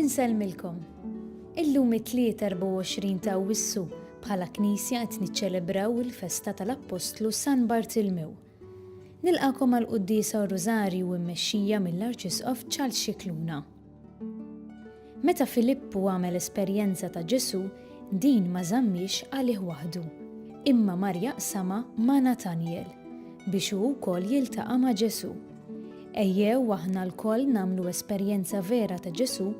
Inselmilkom. Illum it-3-24 ta' Awwissu bħala Knisja qed niċċelebraw il-festa tal-Apostlu San Bartilmew. Nilqakom għall-Qudiesa Rożarju mmexxija mill-Arċisqof Charles Scicluna. Meta Filippu għamel esperjenza ta' Ġesu, din ma żammix għalih waħdu, imma mar jaqsama ma' Nataniel biex hu wkoll jiltaqa' ma' Ġesu. Ejjew aħna lkoll nagħmlu esperjenza vera ta' Ġesu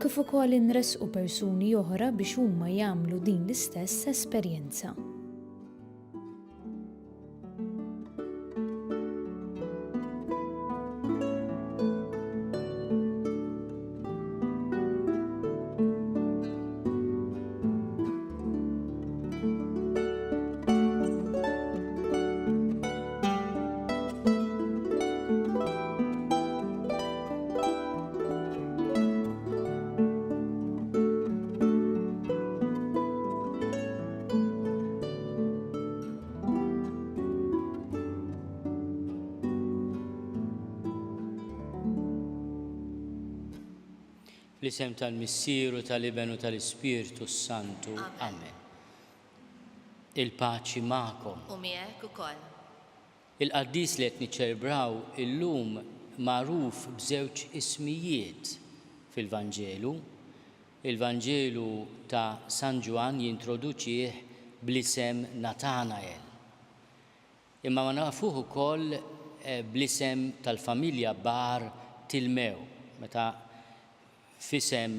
kif ukoll inresqu persuni oħra biex huma jagħmlu din l-istess esperjenza. L-isem tal-Missieru, tal-Ibnu, tal-Ispiritu Santu. Amen. Il-paċi magħkom. U miegħek ukoll. Il-qaddis li qed niċċelebraw illum magħruf b'żewġ ismijiet fil-Vanġelu. Il-Vanġelu ta' San Ġwan jintroduċih bl-isem Natanael. Imma ma nafuh ukoll bl-isem tal-familja Bar Tilmew. Meta f'isem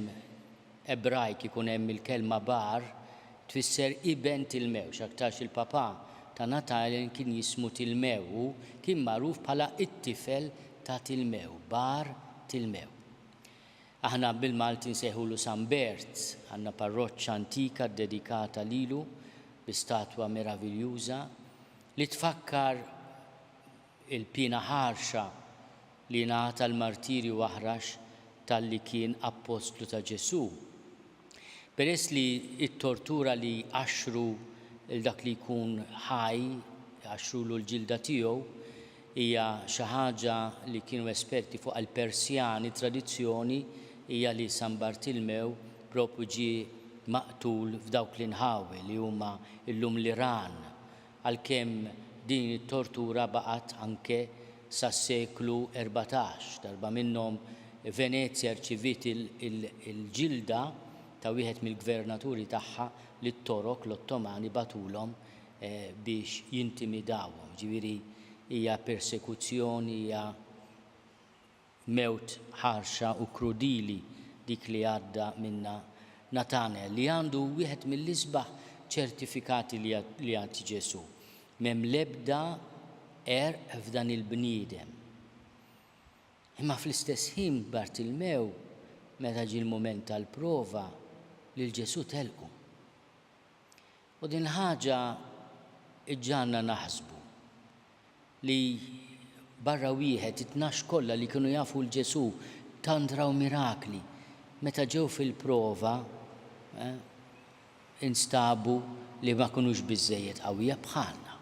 Ebrajk ikun hemm il-kelma Bar tfisser iben Tilmew, x'aktarx il-papà ta' Natanael kien jismu Tilmew u kien magħruf bħala it-tifel ta' Tilmew, Bar Tilmew. Aħna bil-Malti nsejħulu San Bert, għandna parroċċa antika dedikata lilu bi statwa meraviljuża li tfakkar il-pina ħarxa li ngħata l-martirju Aħrax tal-li kien apostlu ta' Ġesu. Peress li t-tortura li għaxru dak li jkun ħaj, għaxrulu l-ġilda tiegħu, hija xi ħaġa li kienu esperti fuq il-Persjani tradizzjoni hija li San Bartilmew propju ġie maqtul f'dawk l-inħawi li huma llum l-Iran, għalkemm din it-tortura baqgħet anke sas-seklu 14, darba minnhom Venezia rċivit il-ġilda ta' wieħed mill-gvernaturi tagħha li t-torok l-Ottomani batulhom biex jintimidawhom. Ġifieri hija persekuzzjoni, hija mewt ħarxa u krudili dik li għadda minna Natanael li għandu wieħed mill-isbaħ ċertifikati li għad Ġesu. M'hemm l-ebda f'dan il-bniedem. Imma fl-istess ħin Bartilmew meta ġie l-mument tal-prova li l-Ġesu telqu. U din ħaġa iġġanna naħsbu li barra wieħed it-tnax kollha li kienu jafu l-Ġesu tant raw mirakli meta ġew fil-prova instabu li ma kinux biżżejjed qawwija bħalna,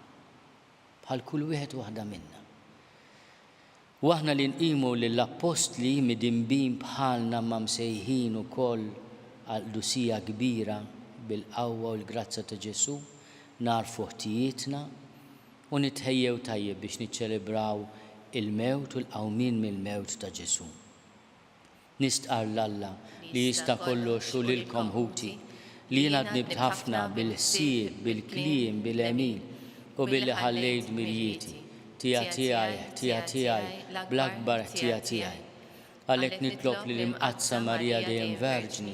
bħal kull wieħed waħda minna. U aħna li nqimu lill-Apostli midinbin bħalna ma msejħin ukoll għal dusija kbira bil-qawwa u l-grazza ta' Ġesu, narfu ħtijietna u nitħejjew tajjeb biex niċċelebraw il-mewt u l-qawmin mill-mewt ta' Ġesu. Nistqar l-Alla li jista' kollox u lilkom ħuti li jiena dnibt ħafna bil-ħsieb, bil-kliem, bil-emin u billi ħallejt mirjieti. Tija tiegħi, bl-akbar tija tiegħi. Għalhekk nitlob li l-imqazza Marija dejjem Verġni,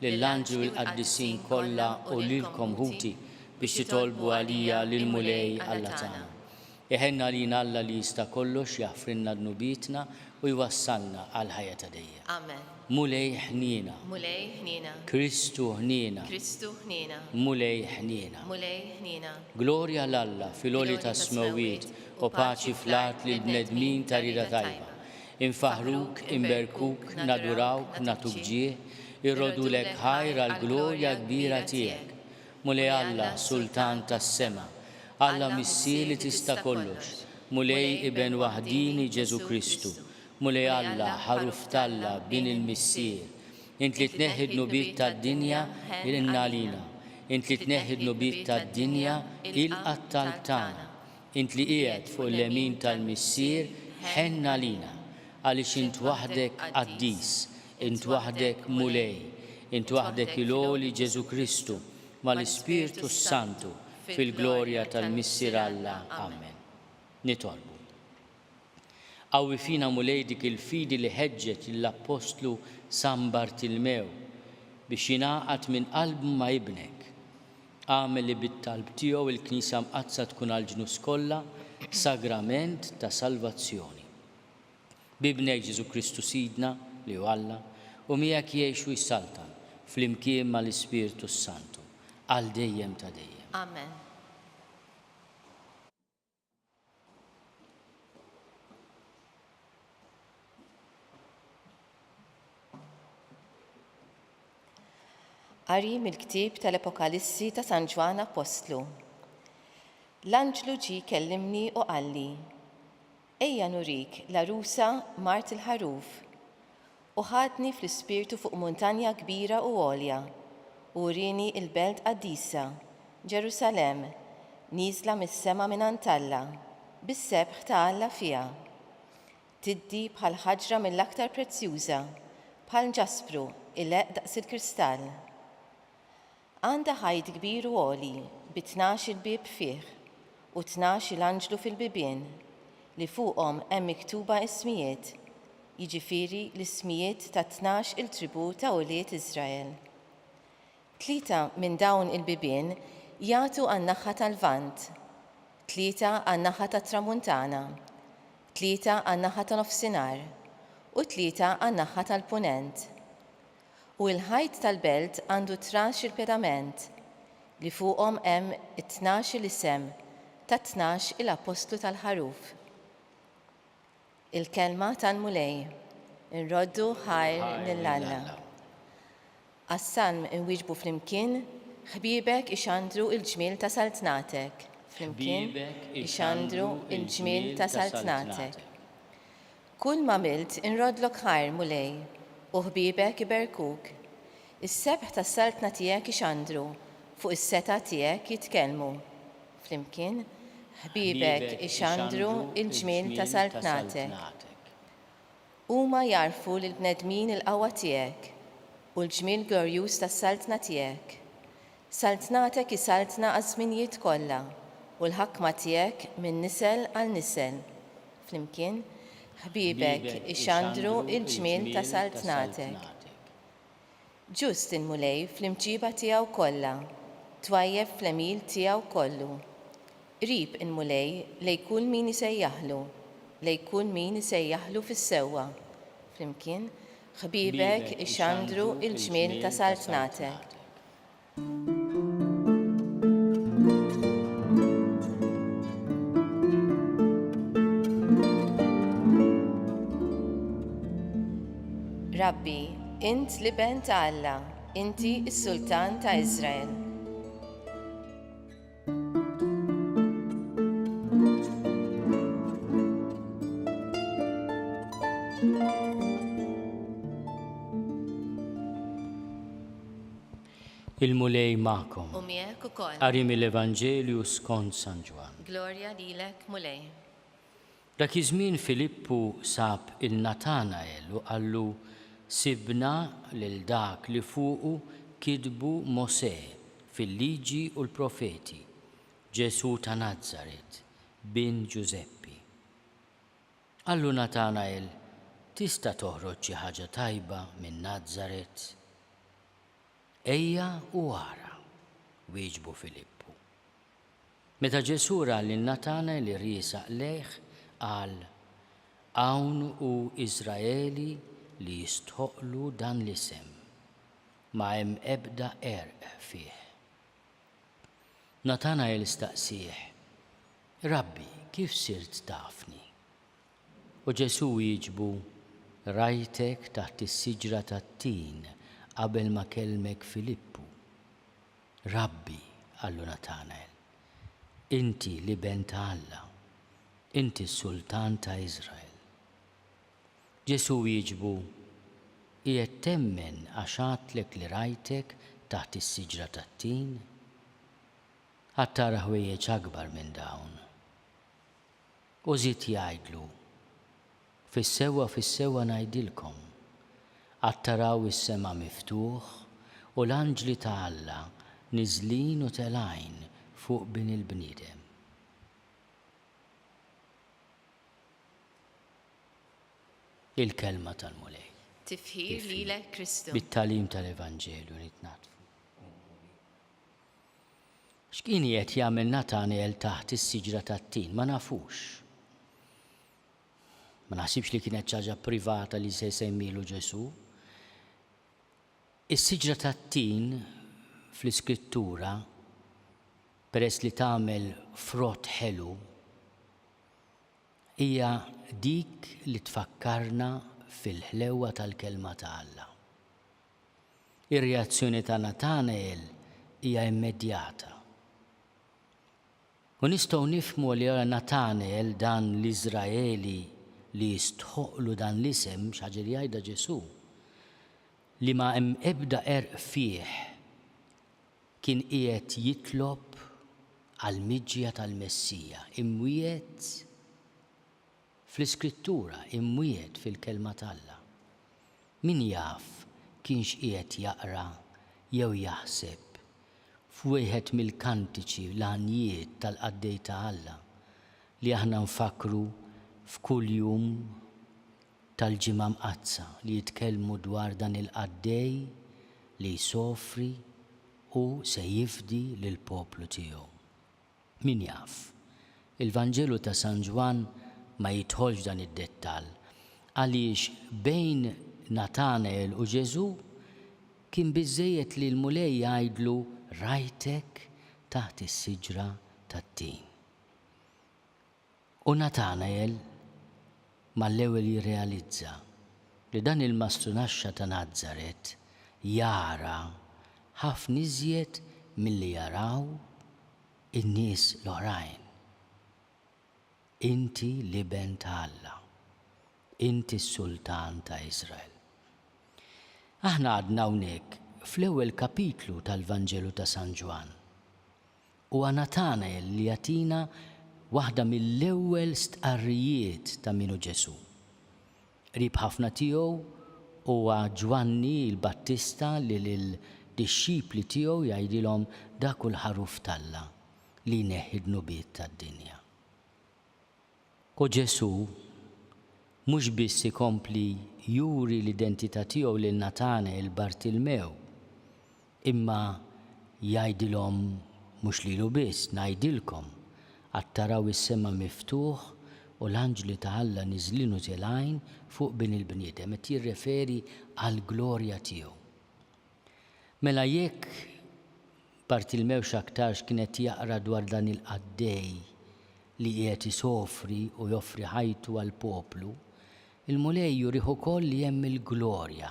lill-anġlu l-qaddisin kollha u lilkom ħuti biex titolbu għalija lil mulej Alla tagħna. Iħenna lina Alla li jista' kollox jaħfrilna dnubietna u jwassalna għal ħajja ta' dejjem. Amen. Mulej ħniena. Mulej ħniena. Kristu ħniena. Kristu ħniena. Mulej ħniena. Mulej ħniena. Glorja l-Alla fil-għoli ta' smawiet u paċi fl-art li bnedmin ta' rida tajba. Infaħruk, imberkuk, nadurawk, natuk ġieħ, irrodulek ħajra l-glorja kbira tiegħek. Mulej Alla, Sultan tas-sema, Alla missieli tista' kollox, mulej iben waħdini Ġesu Kristu, mulej Alla ħaruf talla bin il-missier, Int li tneħħi d-nubiet tad-dinja il-inna lina. Int li tneħħi d-nubiet tad-dinja il-qattal-tana. Int li qiegħed fuq l-lemin tal-missier ħenna lina. Għaliex int waħdek qaddis, int waħdek mulej, int waħdek il-għoli Ġesu Kristu mal-Ispirtu Santu fil-glorja tal-missier Alla. Amen. Nitolbu. Qawwi fina mulej dik il-fidi li ħeġġet l-Apostlu San Bartilmew biex jingħaqad minn qalbu ma' ibnek. Għamel li bit-talb tiegħu il-Knisja mqazza tkun għall-ġnus kollha sagrament ta' salvazzjoni. Bibnek Ġesu Kristu Sidna li hu Alla u miegħek jgħixu jsaltan fl-imkien mal-Ispirtu Santu għal dejjem ta' dejjem. Amen. Qari mill-ktieb tal-Apokalissi ta' San Ġwan Apostlu. L-anġlu ġie kellimni u qalli: ejja nurik l-arusa mart il-ħaruf. U ħadni fl-ispirtu fuq muntanja kbira u għolja u rini il-belt qaddisa, Ġerusalem, nieżla mis-sema mingħand Alla, bis-sebħ ta' Alla fiha. Tiddi bħal ħaġra mill-aktar prezzjuża, bħal ġaspru il-leq daqs il-kristall. Għandha ħajt kbir u għoli bi 12 il-bieb fih u 12 l-anġlu fil-bibien li fuqhom hemm miktuba ismijiet, jiġifieri l-ismijiet ta' 12 il-tribu ta' uliet Iżrael. 3 minn dawn il-bibien jagħtu għan-naħa tal-Lvant, 3 għan-naħa tat-Tramuntana, 3 għan-naħa ta' nofsinhar u 3 għan-naħa tal-Punent. U l-ħajt tal-belt għandu 12 il-pedament li fuqhom hemm 12 l-isem ta' 12 il-apostlu tal-ħaruf. Il-kelma tal-mulej, nroddu ħajr lill-Alla. Għas-salm inwieġbu flimkien, ħbiebek ixandru il-ġmiel ta' saltnatek. Flimkien ixandru il-ġmiel ta' saltnatek. Kull ma milt inrodlok ħajr mulej, u ħbiebek iberkuk. Is-sebħ tas-saltna tiegħek ixandru, fuq is-seta tiegħek jitkellmu. Flimkien, ħbiebek ixandru il-ġmiel ta' saltnatek. Huma jarfu lil bnedmin il-qawwa tiegħek u l-ġmiel glorjuż tas-saltna tiegħek. Saltnatek isaltna għaż-żminijiet kollha u l-ħakma tiegħek minn nisel għal nisel. Flimkien, ħbiebek ixandru il-ġmiel ta' saltnatek. Ġust il-mulej fl-imġiba tiegħu kollha, twajjeb fl-emil tiegħu kollu. Qrib il-mulej lejn kull min isejjaħlu, lejn kull min isejjaħlu fis-sewwa. Flimkien, ħbiebek ixandru il-ġmiel ta' saltnatek. Rabbi, int liben ta' Alla, inti is-Sultan ta' Iżrael. Il-mulej ma'kom. U miegħek ukoll. Qari mill-Evanġelju skont San Ġwan. Glorja lilek mulej. Dak iż-żmien Filippu sab il-Natanael u qallu: sibna lil dak li fuqu kitbu Mosè fil-liġi u l-profeti, Ġesu ta' Nazaret, bin Ġuseppi. Qallu Natanael: tista' toħroġ xi ħaġa tajba minn Nazaret? Ejja u ara, wieġbu Filippu. Meta Ġesu ra lil Natanael irriesaq lejh qal: hawn hu Iżraeli li jistħoqlu dan l-isem, ma hemm ebda erq fih. Natanael staqsih: Rabbi, kif sirt tafni? U Ġesu jieġbu: rajtek taħt is-siġra tat-tin qabel ma kellmek Filippu. Rabbi, qallu Natanael, inti liben ta' Alla, inti s-Sultan ta' Iżrael. Ġesu jieġbu: qiegħed temmen għax għadlek li rajtek taħt is-siġra tat-tin? Ħadd tara ħwejjeġ akbar minn dawn. U żied jgħidlu, fis-sewwa ngħidilkom, qatt taraw is-sema miftuħ u l-anġli ta' Alla niżlin u telgħin fuq bin il-bniedem. Il-kelma tal-mulej. Tifħir lilek Kristu. Bit-talim tal-Evanġelju nitnatfu. X'kien qed jagħmel Nataneel taħt is-siġra tat-tin? Ma nafux. Ma naħsibx li kienet ħaġa privata li se jsemmilu Ġesu. Is-siġra tat-tin fl-Iskrittura peress li tagħmel frott ħelu hija dik li tfakkarna fil-ħlewwa tal-kelma ta' Alla. Ir-reazzjoni ta' Nataneel hija immedjata. U nistgħu nifhmu li ara Nataneel dan l-Iżraeli li jistħoqlu dan l-isem x'ħaġa li jgħidha Ġesu li ma hemm ebda erq fih kien qiegħed jitlob għall-miġja tal-Messija, imwiet fl-Iskrittura, imwiet fil-kelma tal-Alla. Min jaf kienx qiegħed jaqra jew jaħseb f'wieħed mill-kantiċi l-għanijiet tal-qaddej ta' Alla li aħna nfakru f'kull jum tal-ġimgħa mqazza li jitkellmu dwar dan il-qaddej li jsofri u se jifdi lill-poplu tiegħu. Min jaf? Il-Vanġelu ta' San Ġwan ma jidħolx dan id-dettall għaliex bejn Nataneel u Ġesu kien biżżejjed li l-mulej jgħidlu rajtek taħt is-siġra tat-tin. U Nataneel mal-ewwel jirrealizza li dan il-Mastru Naxxa ta' Nażaret jara ħafna iżjed milli jaraw in-nies l-oħrajn. Inti l-iben ta' Alla, inti s-Sultan ta' Iżrael. Aħna għadna hawnhekk fl-ewwel kapitlu tal-Vanġelu ta' San Ġwan. U Nataneel li jagħtina waħda mill-ewwel stqarrijiet ta' minu Ġesu. Qrib ħafna tiegħu huwa Ġwanni l-Battista li lill-dixxipli tiegħu jgħidilhom dak il-ħaruf tal-Alla li jneħħi d-nubiet tad-dinja. U Ġesu mhux biss ikompli juri l-identità tiegħu lil Nataneel Bartilmew, imma jgħidilhom mhux lilu biss ngħidilkom għad taraw is-sema miftuħ u l-anġli ta' Alla niżlin u telgħin fuq bin il-bniedem qed jirreferi għall-glorja tiegħu. Mela jekk Bartilmew x'aktarx kienet jaqra dwar dan il-qaddej li qiegħed isofri u joffri ħajtu għall-poplu, il-mulej jurih ukoll li hemm il-glorja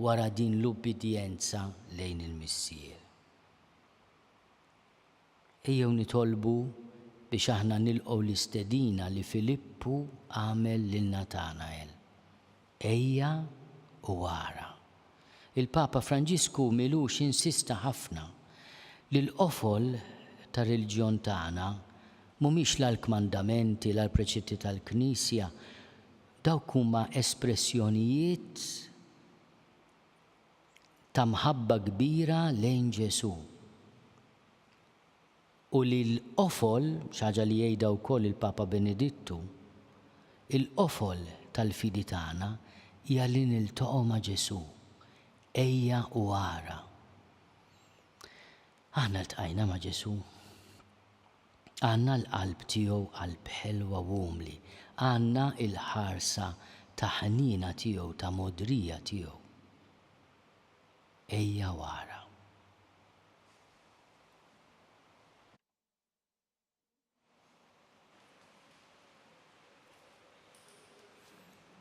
wara din l-ubbidjenza lejn il-Missier. Ejjew nitolbu biex aħna nilqgħu l-istedina li Filippu għamel lil Nataneel. Ejja u wara. Il-Papa Franġisku milux insista ħafna li l-qofol ta' reliġjon tagħna mhumiex l-kmandamenti l-preċetti tal-Knisja, dawk huma espressjonijiet ta' mħabba kbira lejn Ġesu. U li l-qofol, xaġa li jgħidha wkoll il-Papa Benedittu, il-qofol tal-fidi tagħna hija li niltaqgħu ma' Ġesu. Ejja u wara. Aħna ltqajna ma' Ġesu. Għandna l-qalb tiegħu qalb ħelwa u umli. Għandna il-ħarsa ta' ħnina tiegħu ta' modrija tiegħu. Ejja wara.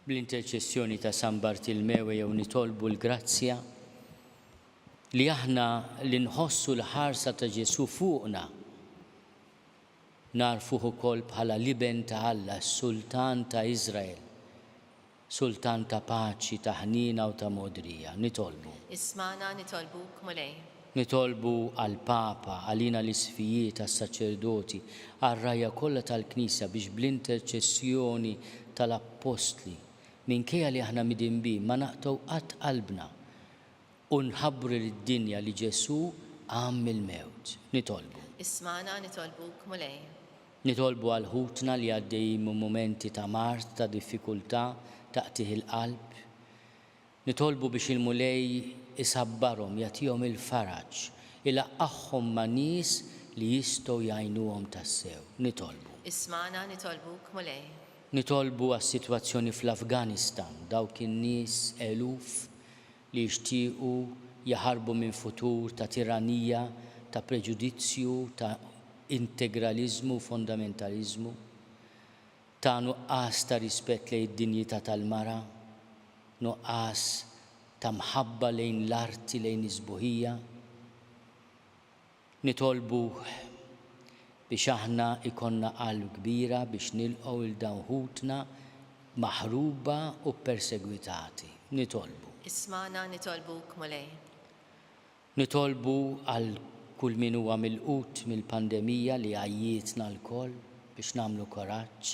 Bl-interċessjoni ta' San Bartilmew jew nitolbu l-grazzja li aħna li nħossu l-ħarsa ta' Ġesu fuqna narfuh ukoll bħala l-iben ta' Alla, s-Sultan ta' Iżrael, sultan ta' paċi, ta' ħnina u ta' modrija. Nitolbu. Ismana nitolbuk mulej. Nitolbu għal-Papa, għalina l-isfijiet, għal-saċerdoti, għal-rajja kollha tal-Knisja biex bl-interċessjoni tal-Apostli minkejja li aħna midinbi ma naqtaw qatt qalbna u nħabbru lid-dinja li Ġesu għam il-mewt. Nitolbu. Ismana nitolbuk mulej. Nitolbu għal-ħutna li għaddejjin momenti ta' mart, ta' diffikultà, ta' qtih il-qalb. Nitolbu biex il-mulej isabbarhom, jagħtihom il-faraġ, ilaqqaħħom ma' nies li jistgħu jgħinuhom tassew. Nitolbu. Ismana nitolbuk mulej. Nitolbu għas-sitwazzjoni fl-Afganistan, dawk in-nies eluf li jixtiequ jaħarbu minn futur ta' tiranija, ta' preġudizzju, ta' integralizmu, fondamentalizmu, ta' nuqqas ta' rispett lejn id-dinjità tal-mara, nuqqas ta' mħabba lejn l-arti, lejn iżbuħija. Nitolbu biex aħna ikonna qalb kbira biex nilqgħu il-dawħutna maħruba u persegwitati. Nitolbu. Ismana nitolbuk mulej. Nitolbu għal kull min huwa milqut mill-pandemija li għajjietna l-koll biex nagħmlu koraġġ,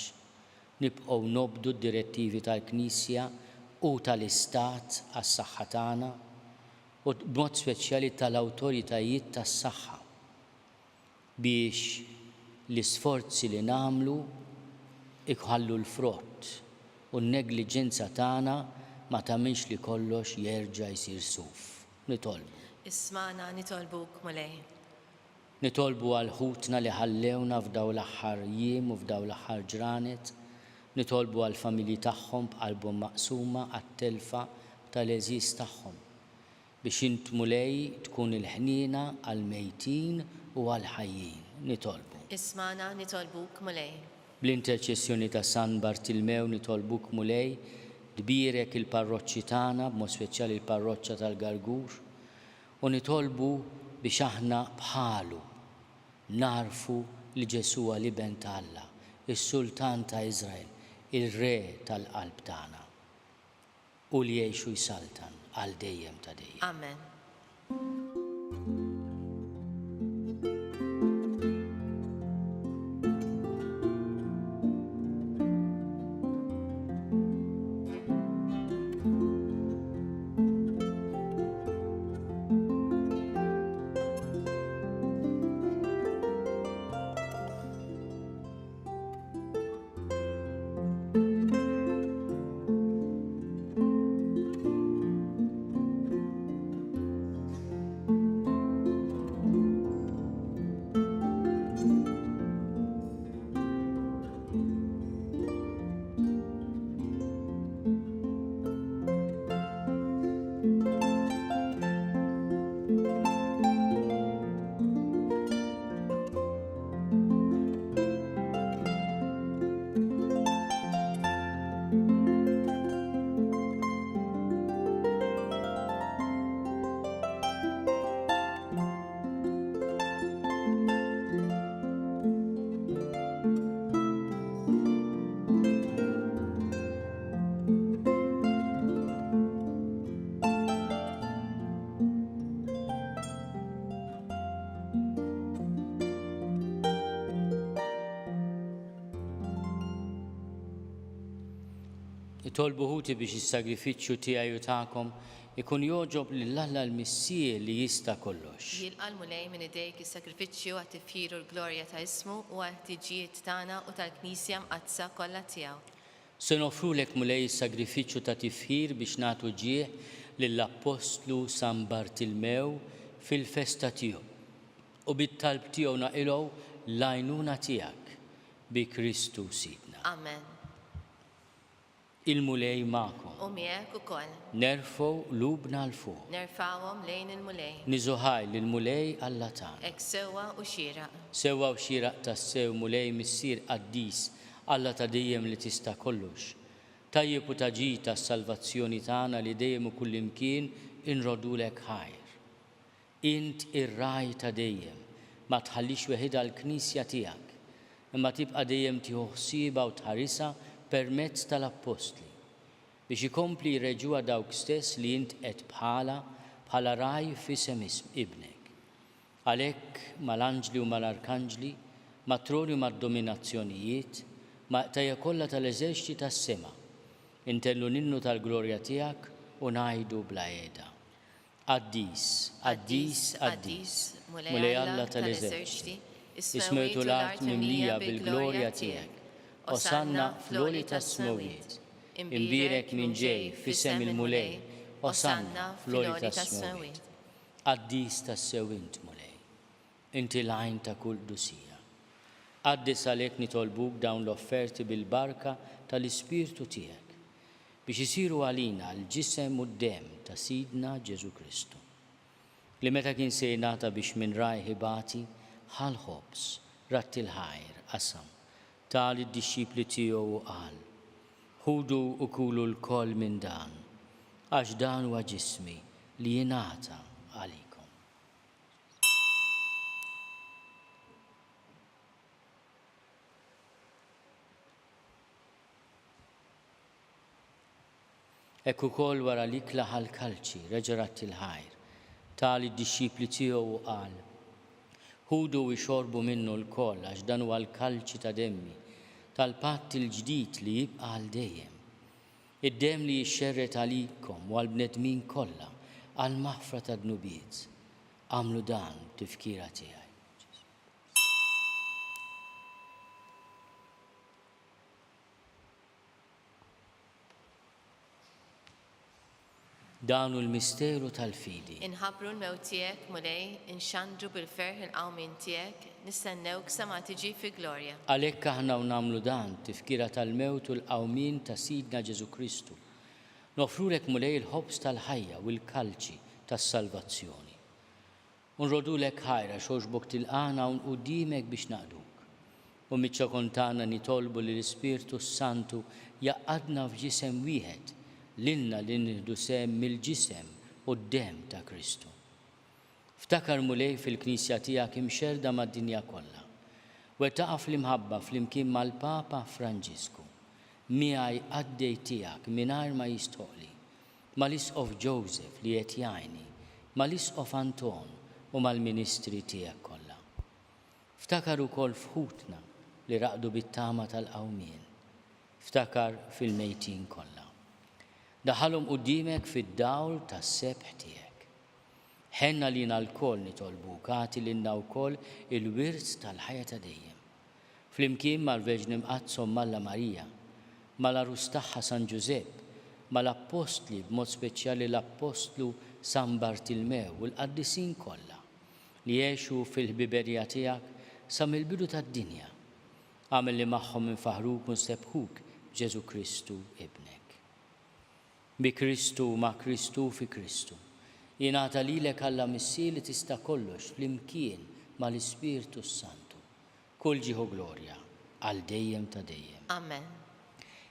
nibqgħu nobdu d-direttivi tal-Knisja u tal-Istat għas-saħħa tagħna u b'mod speċjali tal-awtoritajiet tas-saħħa biex l-isforzi li nagħmlu ikħallu l-frott u n-negliġenza tagħna ma tagħmilx li kollox jerġa' jsir suf. Nitolbu. Ismana nitolbuk mulej. Nitolbu għal-ħutna li ħallewna f'daw l-aħħar jiem u f'daw l-aħħar ġranet. Nitolbu għal-familji tagħhom b'qalbhom maqsuma għat-telfa tal-eżiż tagħhom biex int mulej tkun il-ħniena għal-mejtin u għal-ħajjin. Nitolbu. Ismana nitolbuk mulej. Bl-interċessjoni ta' San Bartilmew nitolbuk mulej dbirek il-parroċċi tagħna, b'mod speċjali il-parroċċa tal-Gargur, u nitolbu biex aħna bħalu narfu li Ġesu l-Iben ta' Alla, is-Sultan ta' Iżrael, il-Re tal-qalb tagħna, u li jgħixu jsaltan għal dejjem ta' dejjem. Amen. Nitolbu ħuti biex is-sagrifiċċju tiegħi u tagħkom ikun joġob lill-Alla l-Missija li jista' kollox. Jilqa' mulej minn idejk is-sagrifiċċju għat-tifkir u l-glorja ta' ismu u għat-tiġijiet tagħna u tal-Knisja mqazza kollha tiegħu. Se nofrulek mulej is-sagrifiċċju ta' tifkir biex nagħtu ġieħ lill-Apostlu San Bartilmew fil-festa tiegħu u bit-talb tiegħu naqilgħu l-għajnuna tiegħek bi Kristu Sidna. Amen. Il-mulej magħkom. U miegħek ukoll. Nerfgħu lubna l fuq. Nerfawhom lejn il-mulej. Niżuħaj lill-mulej Alla tagħna. Hekk sewwa u xieraq. Sewwa u xieraq tas-sew mulej missier qaddis Alla ta' dejjem li tista' kollox. Tajjeb u taġid tas-salvazzjoni tagħna li dejjem u kullimkien inrodulek ħajr. Int ir-raj ta' dejjem, ma tħallix weħida l-Knisja tiegħek, imma tibqa' dejjem tieħu ħsiebha u tħarisha permezz tal-Apostli. biex ikompli jreġuha dawk stess li int qed bħala raj f'isem ibnek. Għalhekk mal-anġli u mal-arkanġli, mat-troni u mad-dominazzjonijiet, maqtajja kollha tal-eżerċiti tas-sema, intellu ninnu tal-glorja tiegħek u ngħidu bla qiegħda. Qaddis, qaddis, qaddis, mulej Alla tal-eżerċiti, ismejtu l-art mimlija bil-glorja tiegħek. Osanna fl-għoli tas-smawiet, imbirek minn ġej f'isem il-mulej, osanna fl-għoli tas-smawiet. Qaddis tas-sew int mulej, inti l-għajn ta' kull dusija. Qaddis għalhekk nitolbuk dawn l-offerti bil-barka tal-Ispirtu tiegħek biex isiru għalina l-ġisem u d-dem ta' Sidna Ġesu Kristu, li meta kien se jingħata biex minn raj ħibati ħal ħobs ratti l-ħajr qasam tal id-dixxipli tiegħu u qal: ħudu u kulu l-koll minn dan, għax dan huwa ġismi li jingħata għalikom. Hekk ukoll wara li klaħ l-kalċi reġa' ratti l-ħajr tal id-dixxipli tiegħu u qal: ħudu u jxorbu minnu l-koll għax dan huwa l-kalċi ta' demmi tal-patt il-ġdid li jibqa' għal dejjem. Id-demm li jixxerret għalikom u għall-bnedmin kollha għal maħfra ta' dnubiet. Għamlu dan tifkira tiegħi. Danu l-misteru tal-fidi. Inħabru l-mewt tiegħek mulej, inxandru bil-ferħ il-qawmin tiegħek, nistennewk sa ma tiġi fi glorja. Għalhekk aħna nagħmlu dan tifkira tal-mewt u l-qawmin ta' Sidna Ġesu Kristu. Nofrulek mulej il-ħobs tal-ħajja u l-kalċi tas-salvazzjoni. Unrodulek ħajra xogħbok tilqana u nquddimek biex naqduk. U miċ-ċokon tagħna nitolbu li l-Ispirtu Santu jaqadna f'ġisem wieħed lilna li nieħdu sehem mill-ġisem u d-dem ta' Kristu. Ftakar mulej fil-Knisja tiegħek imxerda mad-dinja kollha. Wettaqa fl-imħabba flimkien mal-Papa Franġisku. Miegħi għaddej tiegħek mingħajr ma jistoqli. Mal-Isqof Joseph li qed jgħinni, mal-Isqof Anton u mal-Ministri tiegħek kollha. Ftakar ukoll f'ħutna li raqdu bit-tama tal-qawmien. Ftakar fil-mejtin kollha. Daħalhom qudiemek fid-dawl tas-sebħ tiegħek. Ħenna lina l-koll nitolbuk agħti lilna wkoll il-wirz tal-ħajja ta' dejjem. Flimkien mal-Verġni Mqazzom Malla Marija, mal-Arus tagħha San Ġusepp, mal-Apostli b'mod speċjali l-Apostlu San Bartilmew u l-qaddisin kollha li jgħixu fil-ħbiberija tiegħek sa mill-bidu tad-dinja. Għamel li magħhom infaħruk u nsebħuk Ġesu Kristu ibnek. Bi Kristu ma' Kristu fi Kristu. Jingħata lilek Alla Missir li tista' kollox flimkien mal-Ispirtu Santu. Kull ġieħu glorja għal dejjem ta' dejjem. Amen.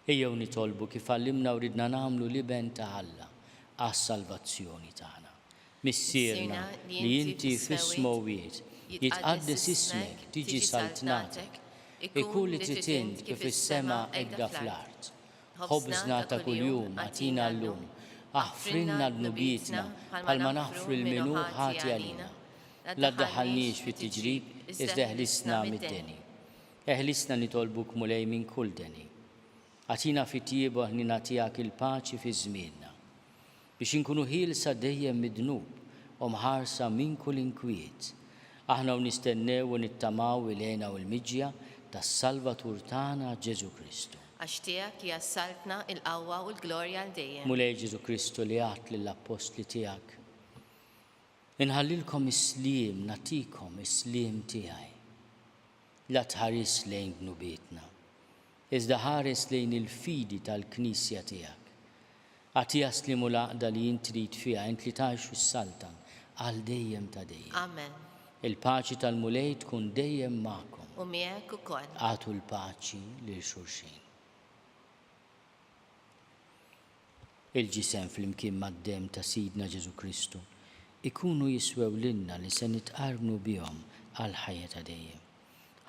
Ejjew nitolbu kif għallimna u ridna nagħmlu liben ta' Alla għas-salvazzjoni tagħna. Missierna li inti fis-smawiet jitqaddes ismek tiġi saltnatek, ikun li tritint kif is-sema hekk fl-art. Ħobżna ta' kuljum għatina llum, aħfrinna d-nubietna bħal ma naħfru l-minu ħati għalina. La ddaħħalniex fit-tiġrib, iżda eħlisna mid-deni. Eħlisna nitolbuk mulej minn kull deni. Għatina fit-tiebu ħnina tiegħek il-paċi fi żmienna. Biex inkunu ħielsa dejjem mid-dnub u mħarsa minn kull inkwiet. Aħna nistennew u nittamaw il-għena u l-miġja tas-Salvatur tagħna Ġesu Kristu. Għax tiegħek jassaltna il-qawwa u l-glorja għal dejjem. Mulej Ġesu Kristu li għat lill-apostli tiegħek. Inħallilkom is-sliem, natikom is-sliem tiegħi. La tħares lejn dnubietna, iżda ħares lejn il-fidi tal-Knisja tiegħek. Għatija slimu l-għaqda li jint trid fiha int li tgħixu s-saltan għal dejjem ta' dejjem. Amen. Il-paċi tal-mulej tkun dejjem magħkom. U miegħek ukoll. Għatu l-paċi lil xulxin. Il-ġisem flimkien mad-dem ta' Sidna Ġesu Kristu ikunu jiswew lilna li se nitqarnu bihom għal ħajja ta' dejjem.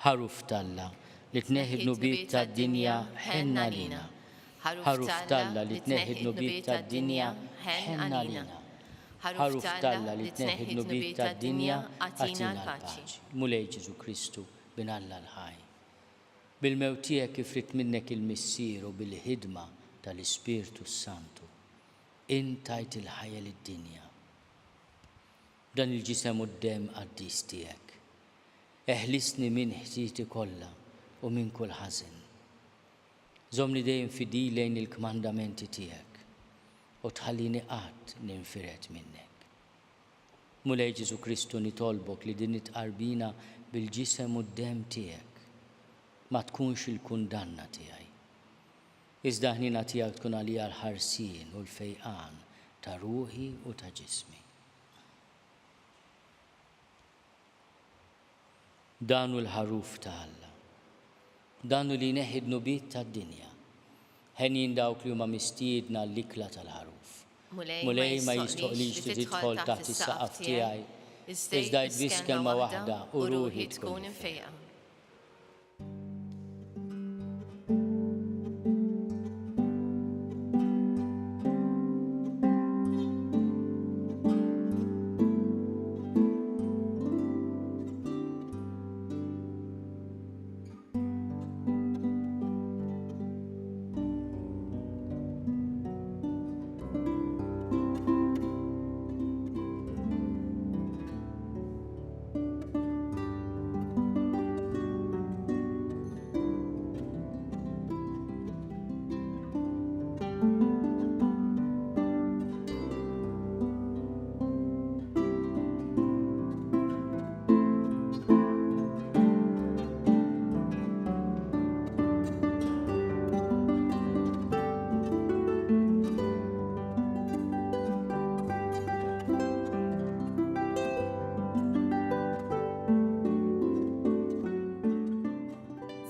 Ħaruf talla li tneħħi d-nubiet tad-dinja ħenna lina. ħaruf talla li tneħħi d-nubiet tad-dinja ħenna għalina. Ħaruf talla li tneħħi d-nubiet tad-dinja għatina l-paċi. Mulej Ġesu Kristu bin Alla l-ħaj. Bil-mewt tiegħek ifrit minnek il-missier u bil-ħidma tal-Ispirtu Santu. Intajt il-ħajja lid-dinja. Dan il-ġisem u d-dem qaddis tiegħek. Eħlisni minn ħtieti kollha u minn kull ħażin. Żomni dejjem fidil lejn il-kmandamenti tiegħek u tħallini qatt ninfiret minnek. Mulej Ġesu Kristu nitolbok li din it-qarbina bil-ġisem u d-dem tiegħek ma tkunx il-kundanna tiegħi. Iżda ħnina tiegħek tkun għalija l-ħarsien u l-fejqan ta' ruħi u ta' ġismi. Danu l-ħaruf ta' Alla. Danu li neħid nubiet tad-dinja. Ħenjin dawk li huma mistiedna l-ikla tal-ħaruf. Mulej ma jistoqlix li tidħol taħt is-saqaf tiegħi. Iżda jtbiss kelma waħda u ruħi tkun infejqa.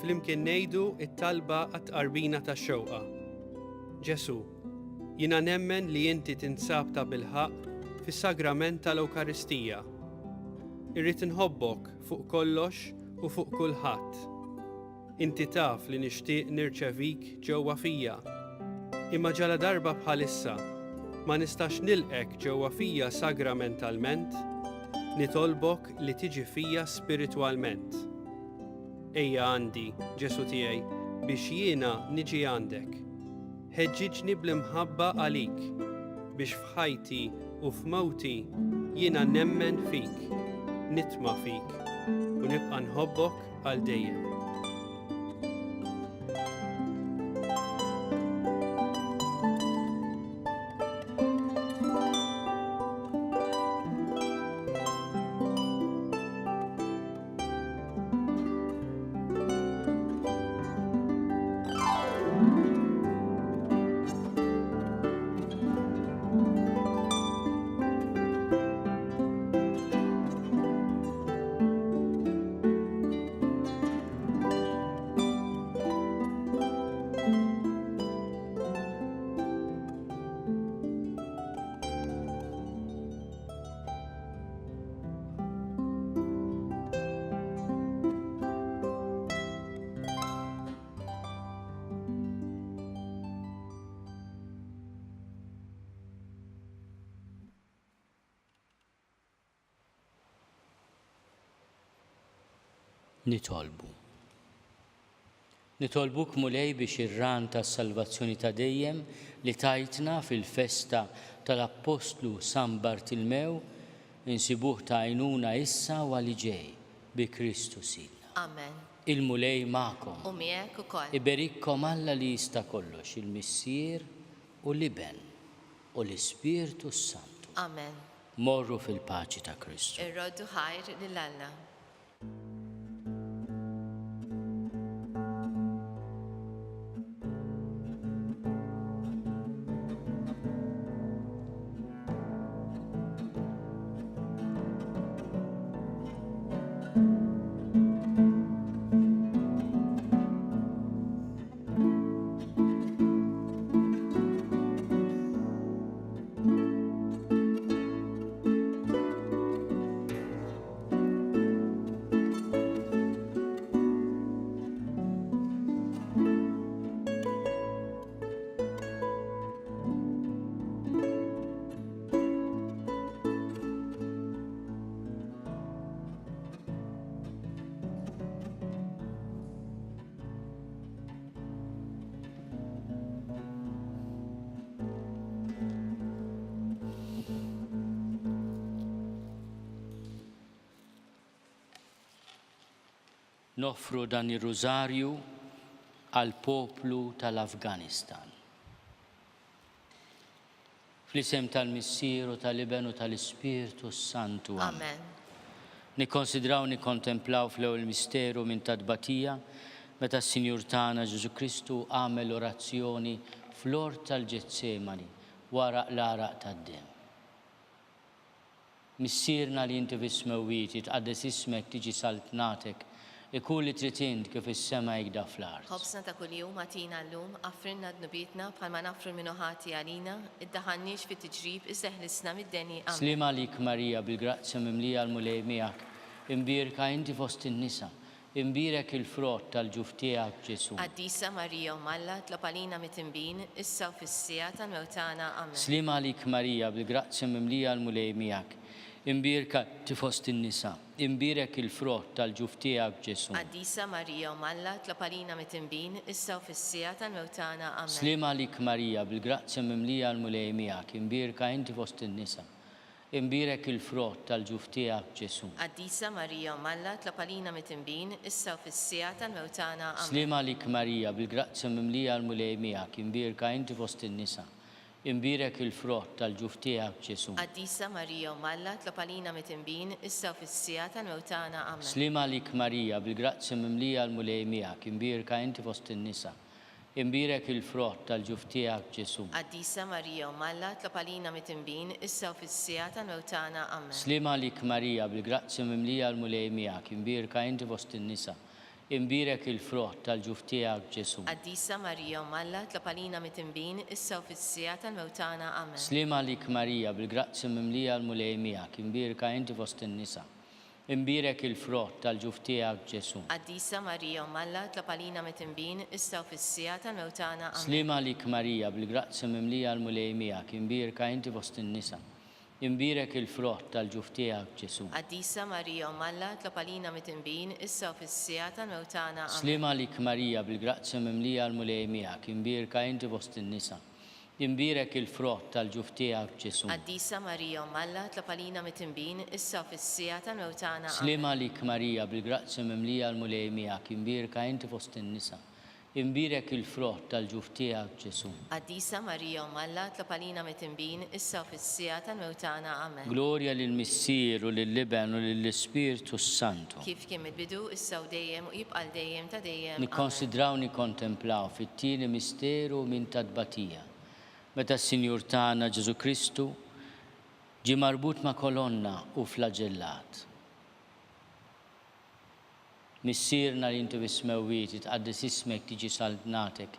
Flimkien ngħidu it-talba għat-qarbina tax-xewqa. Ġesu, jiena nemmen li inti tinsab ta' bilħaq fis-sagrament tal-Ewkaristija. Irrid inħobbok fuq kollox u fuq kulħadd. Inti taf li nixtieq nirċevik ġewwa fija. Imma ġala darba bħalissa ma nistax nilqek ġewwa fija sagramentalment, nitolbok li tiġi fija spiritwalment. Ejja għandi, Ġesu tiegħi, biex jiena niġi għandek. Ħeġġiġni bl-imħabba għalik, biex f'ħajti u f'mewti jiena nemmen fik, nitma' fik u nibqa' nħobbok għal dejjem. Nitolbuk mulej biex ir-ran tas-salvazzjoni ta' dejjem li tajtna fil-festa tal-Apostlu San Bartilmew insibuh ta' għajnuna issa u għali ġej bi Kristu Sidna. Amen. Il-mulej ma'kom. U miegħek ukoll. Iberikkom Alla li jista' kollox, il-Missier u l-Iben u l-Ispirtu Santu. Amen. Morru fil-paċi ta' Kristu. Irroddu ħajr lil Alla. Noffru dan ir-rużarju għal poplu tal-Afganistan. Fl-isem tal-Missieru tal-Iben u tal-Ispirtu Santu. Amen. Nikkonsidraw nikkontemplaw fl-ewwel misteru minn tadbatija meta s-Sinjur tagħna Ġesu Kristu għamel orazzjoni fl-ort tal-Ġetsemani wara l-għaraq tad-dem. Missierna li inti fis-smewwiet jitqaddes ismek tiġi saltnatek ikun li trid int kif is-sema jgda fl-art. Ħobsna ta' kuljum għatina llum, affrinna dnubietna bħalma nafru minnu ħati għalina, iddaħanniex fit-tiġrib iżeħlisna mid-deni. Amen. Slima lik Marija bil-grazzja mimlija l-mulej miegħek, imbirka inti fost in-nisa, imbirek il-frott tal-ġuf tiegħek Ġesu. Qaddisa Marija Malla tlopalina mit-tinbin, issa u fis-sija tal-mewtana. Amen. Slima lik Marija bil-grazzja mimlija l-mulej miegħek, imbirka tifost in-nisa, imbirek il-frott tal-ġuf tiegħek Ġesu. Qaddisa Marija Malla tlopalina mit-tinbin, issa u fis-sija tal-mewtana. Amen. Slima lik Marija bil-grazzja mimlija l-mulej miegħek, imbirka inti fost in-nisa, imbirek il-frott tal-ġuf tiegħek Ġesu. Qaddisa Marija Malla tlopalina mit-tinbin, issa u fis-sija tal-mewtana. Amen. Slima lik Marija bil-grazzja mimlija l-mulej miegħek, imbirka inti fost in-nisa, imbirek il-frott tal-ġuf tiegħek Ġesu. Qaddisa Marija Malla tlopalina mit-tinbin, issa u fis-sija tal-mewtana. Amen. Slima lik Marija bil-grazzja mimlija l-mulej miegħek, imbirka inti fost in-nisa, imbirek il-frott tal-ġuf tiegħek Ġesu. Qaddisa Marija Malla tlopalina mit-tinbin, issa u fis-sija tal-mewtana. Amen. Slima lik Marija bil-grazzja mimlija l-mulej miegħek, imbirka inti fost in-nisa, imbirek il-frott tal-ġuf tiegħek Ġesu. Qaddisa Marija Malla tlopalina mit-tinbin, issa u fis-sija tal-mewtana. Amen. Slima lik Marija bil-grazzja mimlija l-mulej miegħek, imbirka inti fost in-nisa, imbirek il-frott tal-ġuf tiegħek Ġesu. Qaddisa Marija Malla tlopalina mit-tinbin, issa u fis-sija tal-mewtana. Amen. Slima lik Marija bil-grazzja mimlija l-mulej miegħek, imbirka inti fost in-nisa, imbirek il-frott tal-ġuf tiegħek Ġesu. Qaddisa Marija Malla tlopalina mit-tinbin, issa u fis-sija tal-mewtana. Amen. Slima lik Marija bil-grazzja mimlija l-mulej miegħek, imbirka inti fost in-nisa, imbirek il-frott tal-ġuf tiegħek Ġesu. Qaddisa Marija Malla tlopalina mit-tinbin, issa u fis-sija tal-mewtana. Amen. Slima lik Marija bil-grazzja mimlija l-mulej miegħek, imbirka inti fost in-nisa, imbirek il-frott tal-ġuf tiegħek Ġesu. Qaddisa Marija Malla tlopalina mit-tinbin, issa u fis-sija tal-mewtana. Amen. Glorja lill-Missieru, lill-Iben u lill-Ispirtu Santu. Kif kien mill-bidu, issa u dejjem u jibqa' dejjem ta' dejjem. Amen. Nikkonsidraw nikkontemplaw fit-tieni misteru minn tadbatija. Meta s-Sinjur tagħna Ġesu Kristu ġie marbut ma' kolonna u flagellat. Missierna li inti fis-smewwiet jitqaddes ismek tiġi saltnatek,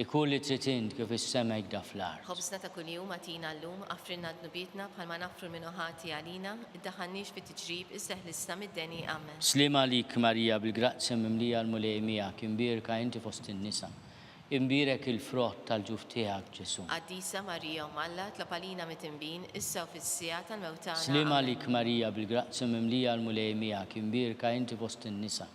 ikun li trid int kif is-sema jgda fl-art. Ħobsna ta' kuljum għatina llum, affrinna dnubietna bħalma nafru minnu ħati għalina, iddaħanniex fit-tiġrib iżeħlisna mid-deni. Amen. Slima lik Marija bil-grazzja mimlija l-mulej miegħek, imbirka inti fost in-nisa, imbirek il-frott tal-ġuf tiegħek Ġesu. Qaddisa Marija Malla tlopalina mit-tinbin, issa u fis-sija tal-mewtana. Slima lik Marija bil-grazzja mimlija l-mulej miegħek, imbirka inti fost in-nisa,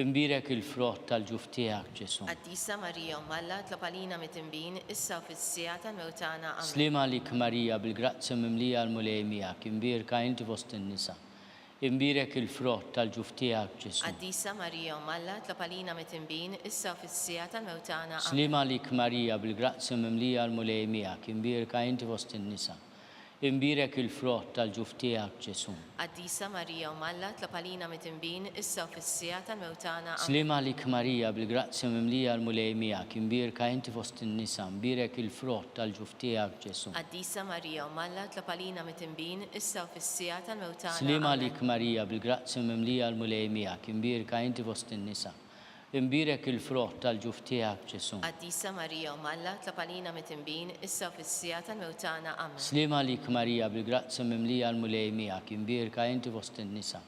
imbirek il-frott tal-ġuf tiegħek Ġesu. Qaddisa Marija Malla tlopalina mit-tinbin, issa u fis-sija tal-mewtana. Amen. Slima lik Marija bil-grazzja mimlija l-mulej miegħek, imbirka inti fost in-nisa, imbirek il-frott tal-ġuf tiegħek Ġesu. Qaddisa Marija Malla tlopalina mit-tinbin, issa u fis-sija tal-mewtana. Amen. Slima lik Marija bil-grazzja mimlija l-mulej miegħek, imbirka inti fost in-nisa, imbirek il-frott tal-ġuf tiegħek Ġesu. Qaddisa Marija Malla tlopalina mit-tinbin, issa u fis-sija tal-mewtana. Amen. Slima lik Marija bil-grazzja mimlija l-mulej miegħek, imbirka inti fost in-nisa, imbirek il-frott tal-ġuf tiegħek Ġesu. Qaddisa Marija Malla tlopalina mit-tinbin, issa u fis-sija tal-mewtana. Slima Amen. lik Marija bil-grazzja mimlija l-mulej miegħek, imbirka inti fost in-nisa, imbirek il-frott tal-ġuf tiegħek Ġesu. Qaddisa Marija Malla tlopalina mit-tinbin, issa u fis-sija tal-mewtana. Amen. Slima lik Marija bil-grazzja mimlija l-mulej miegħek, imbirka inti fost in-nisa,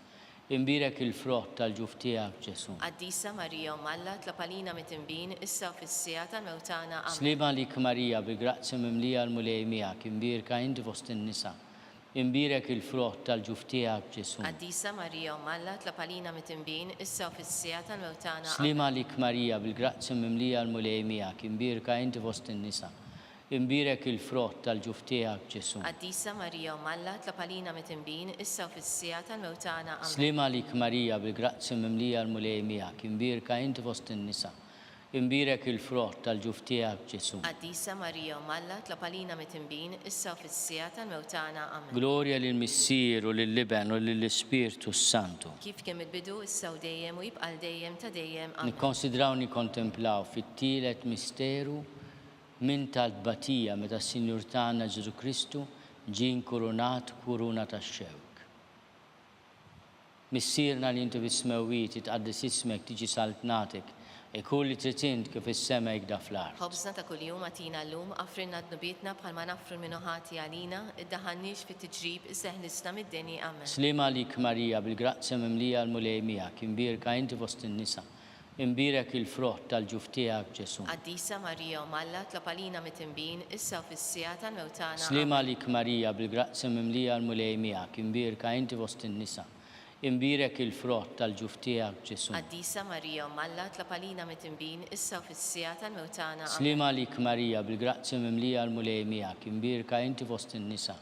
imbirek il-frott tal-ġuf tiegħek Ġesu. Qaddisa Marija Malla tlopalina mit-tinbin, issa u fis-sija tal-mewtana. Amen. Slima lik Marija bil-grazzja mimlija l-mulej miegħek, imbirka inti fost in-nisa, imbirek il-frott tal-ġuf tiegħek Ġesu. Qaddisa Marija Malla tlopalina mit-tinbin, issa u fis-sija tal-mewtana. Slima lik Marija bil-grazzja mimlija l-mulej miegħek, imbirka inti fost in-nisa, imbirek il-frott tal-ġuf tiegħek Ġesu. Qaddisa Marija Malla, tlab għalina mit-tinbin, issa u fis-sija tal-mewtana. Amen. Slima għalik Marija bil-grazzi mimlija l-mulej miegħek, imbirka inti fost in-nisa. Imbirek il-frott tal-ġuf tiegħek Ġesu. Qaddisa Marija Malla, tlab għalina mit-tinbin, issa u fis-sija tal-mewtana. Amen. Glorja lill-Missier u lill-Liben u lill-Ispirtu Santu. Kif kemm il-bidu issa u dejjem u jibqal dejjem ta' dejjem. Amen. Nikkonsidraw nikkontemplaw fit-tielet misteru min tal-tbatija meta s-Sinjur tagħna Ġesu Kristu ġie nkurunat kuruna tax-xewk. Missierna li inti fis-smewwiet itqaddis ismek tiġi saltnatek ikun li trid int kif is-sema jgda fl-art. Ħobżna ta' kuljum għatina llum, affrinna d-nubietna bħalma naffru minn ħati għalina, iddaħannix fit-tiġrib isseħnisna mid-deni. Amen. Slima għalik Marija bil-grazzi mimlija l-mulej miegħek, imbirka inti fost in-nisa. Imbirek il-frott tal-ġuf tiegħek Ġesu. Qaddisa Marija Malla, tlab għalina mit-tinbin, issa u fis-sija tal-mewtana. Slima għalik Marija bil-grazzi mimlija l-mulej miegħek, imbirka inti fost in-nisa. Imbirek il-frott tal-ġuf tiegħek Ġesu. Qaddisa Marija Malla, tlab għalina mit-tinbin, issa u fis-sija tal-mewtana. Slima għalik Marija bil-grazzi mimlija l-mulej miegħek, imbirka inti fost in-nisa.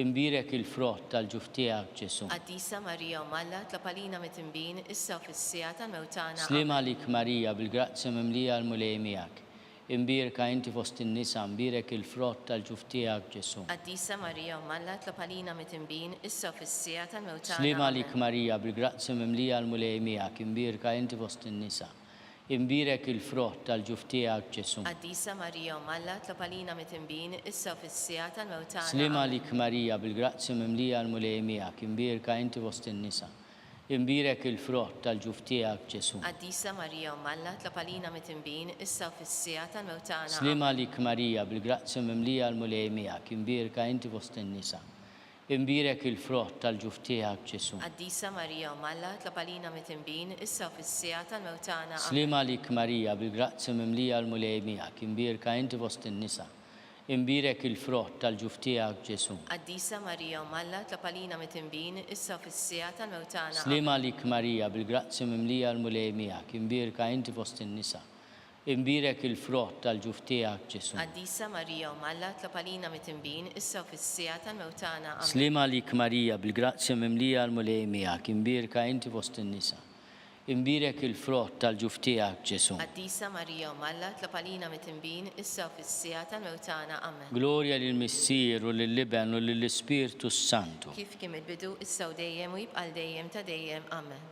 Imbirek il-frott tal-ġuf tiegħek Ġesu. Qaddisa Marija Malla, tlab għalina mit-tinbin, issa u fis-sija tal-mewtana. Slima għalik Marija bil-grazzi mimlija l-mulej miegħek. Imbirka inti fost in-nisa, imbirek il-frott tal-ġuf tiegħek Ġesu. Qaddisa Marija Malla, tlab għalina mit-tinbin, issa u fis-sija tal-mewtana. Slima għalik Marija bil-grazzi mimlija l-mulej miegħek, imbirka inti fost in-nisa. Imbirek il-frott tal-ġuf tiegħek Ġesu. Qaddisa Marija Malla, tlab għalina mit-tinbin, issa u fis-sija tal-mewtana. Slima għalik Marija bil-grazzi mimlija l-mulej miegħek, imbirka inti fost in-nisa. Imbirek il-frott tal-ġuf tiegħek Ġesu. Qaddisa Marija Malla, tlab għalina mit-tinbin, issa u fis-sija tal-mewtana. Slima għalik Marija bil-grazzi mimlija l-mulej miegħek, imbirka inti fost in-nisa. Imbirek il-frott tal-ġuf tiegħek Ġesu. Qaddisa Marija Malla, tlab għalina mit-tinbin, issa u fis-sija tal-mewtana. Slima għalik Marija bil-grazzi mimlija l-mulej miegħek, imbirka inti fost in-nisa. Imbirek il-frott tal-ġuf tiegħek Ġesu. Qaddisa Marija Malla, tlab għalina mit-tinbin, issa u fis-sija tal-mewtana. Slima għalik Marija bil-grazzi mimlija l-mulej miegħek, imbirka inti fost in-nisa. Imbirek il-frott tal-ġuf tiegħek Ġesu. Qaddisa Marija Malla, tlab għalina mit-tinbin, issa u fis-sija tal-mewtana. Amen. Slima għalik Marija bil-grazzi mimlija l-mulej miegħek, imbirka inti fost in-nisa. Imbirek il-frott tal-ġuf tiegħek Ġesu. Qaddisa Marija Malla, tlab għalina mit-tinbin, issa u fis-sija tal-mewtana. Amen. Glorja lill-Missier u lill-Liben u lill-Ispirtu Santu. Kif kemm il-bidu, issa u dejjem u jibqal dejjem ta' dejjem. Amen.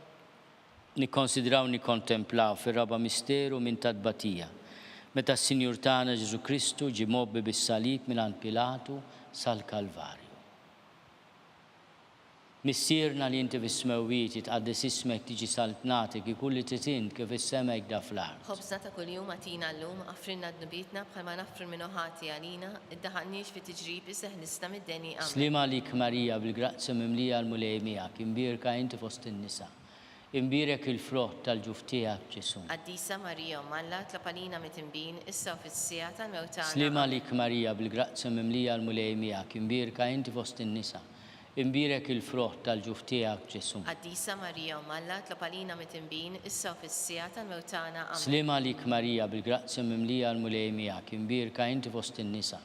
Nikkonsidraw nikkontemplaw fir-raba misteru minn tbatija. Meta s-Sinjur tagħna Ġesu Kristu ġie mobbi bis-salib mingħand Pilatu sal-Kalvarju. Missierna li inti fis-smewwiet itqaddis ismek tiġi saltnatek ikun li trid int kif is-sema jgda fl-art. Ħobżna ta' kuljum għatina llum, affrinna d-nubietna bħalma naffru minn ħati għalina, iddaħannix fit-tiġrib isseħnisna mid-deni. Amen. Slima għalik Marija bil-grazzi mimlija l-mulej miegħek, imbirka inti fost in-nisa. Imbirek il-frott tal-ġuf tiegħek Ġesu. Qaddisa Marija Malla, tlab għalina mit-tinbin, issa u fis-sija tal-mewtana. Slima għalik Marija bil-grazzi mimlija l-mulej miegħek, imbirka inti fost in-nisa. Imbirek il-frott tal-ġuf tiegħek Ġesu. Qaddisa Marija Malla, tlab għalina mit-tinbin, issa u fis-sija tal-mewtana. Amen. Slima għalik Marija bil-grazzi mimlija l-mulej miegħek, imbirka inti fost in-nisa.